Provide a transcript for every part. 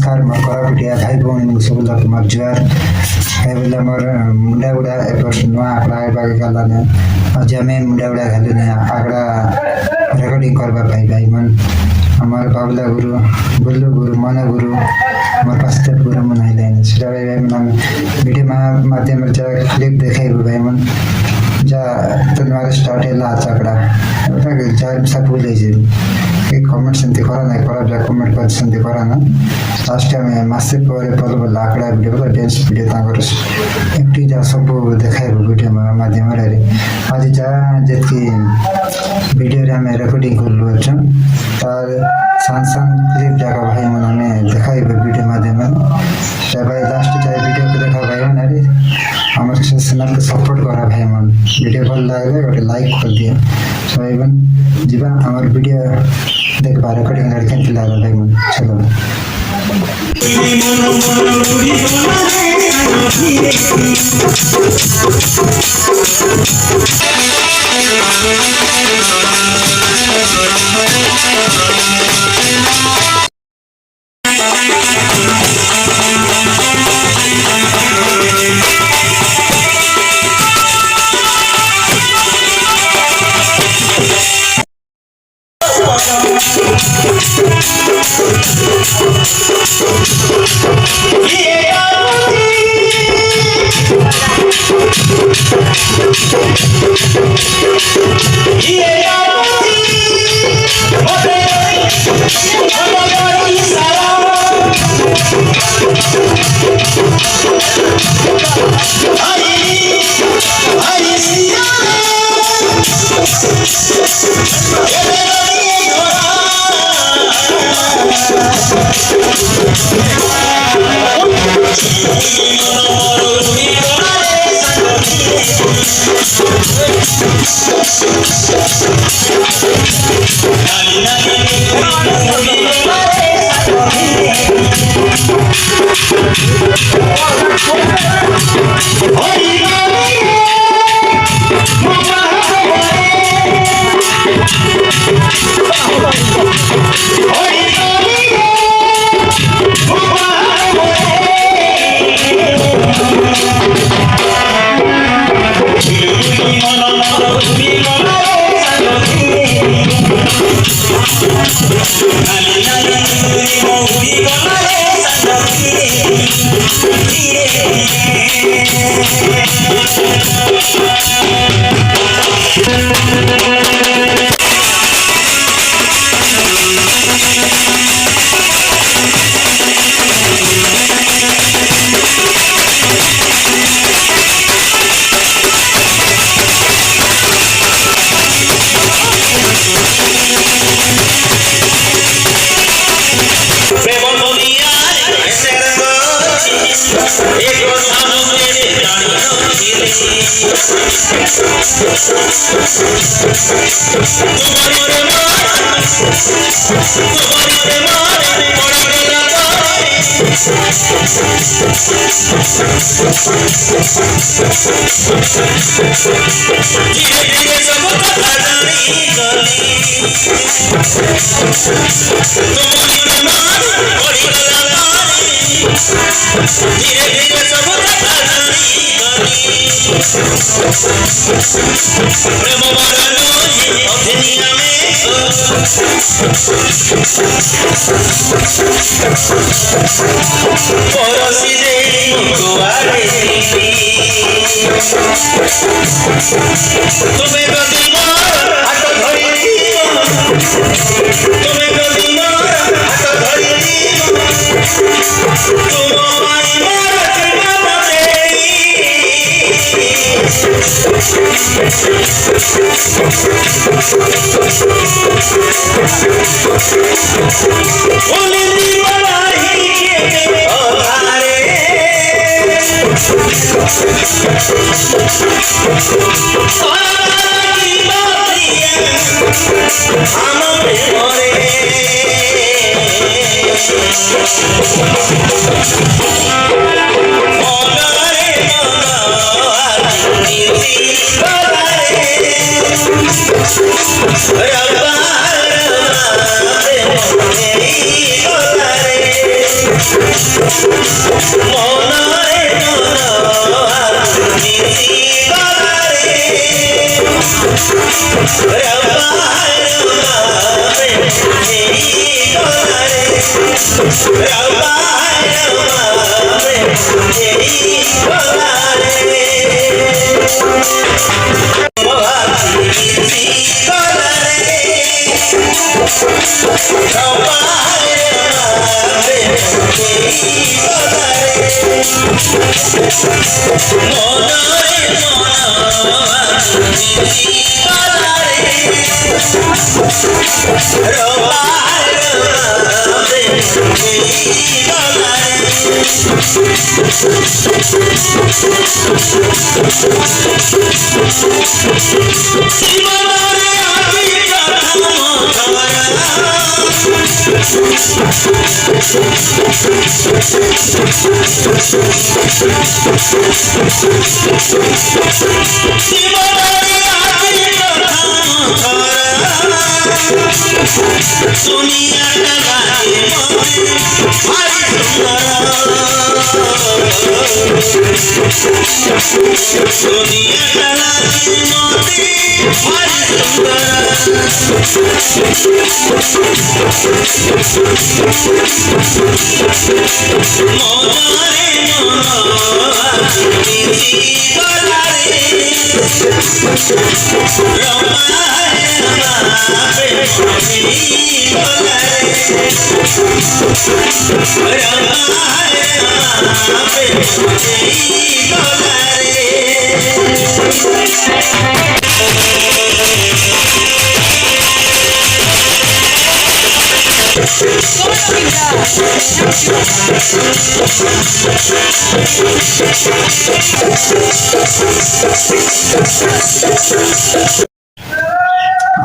नमस्कार मोर करापिटिया भाई भौणी सबला मोर जुआर एबेला मोर मुंडा गुड़ा एपर नुआ आकड़ा आइबाके गलाने आज आमे मुंडा गुड़ा घालुने आकड़ा रेकर्डिंग करबा पाई भाई मन हमार बाबला गुरु गुल्लू गुरु मना गुरु मोर पास्टर गुरु मन आइलाइन सेटा भाई मन भिडियो माध्यम जा क्लिप देखाइबो भाई मन जा तनवार स्टार्ट एला आकड़ा जा सब भूल जाई कमेंट सेंती करा ना करा जा कमेंट कर सेंती करा ना लास्ट टाइम मासे पर पल लाकड़ा वीडियो डांस वीडियो ताकर एकटी जा सब देखाइबो वीडियो माध्यम रे आज जा जेती वीडियो रे हमें रिकॉर्डिंग करलु अच्छा तार सान क्लिप जाका भाई मन हमें देखाइबो वीडियो माध्यम से भाई लास्ट जा वीडियो को देखा भाई मन रे हमर चैनल को सपोर्ट करा भाई मन वीडियो भल लागले गोटे लाइक कर दिया सो इवन जीवा हमर वीडियो देख पा रिकॉर्डिंग लड़के लागल भाई मन चलो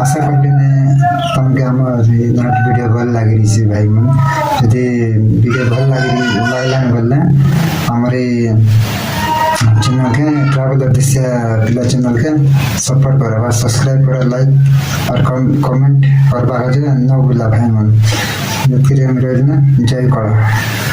आशा करलिने तमके हमर नाट वीडियो भल लागिरी से भाई मन यदि वीडियो भल लागला बोलने हमारे चैनल के ट्रैवल दृश्य पिला चैनल के सपोर्ट करबा सब्सक्राइब कर लाइक और कमेंट करबा जे न भूला भाई मन यति रे मेरो जय कला।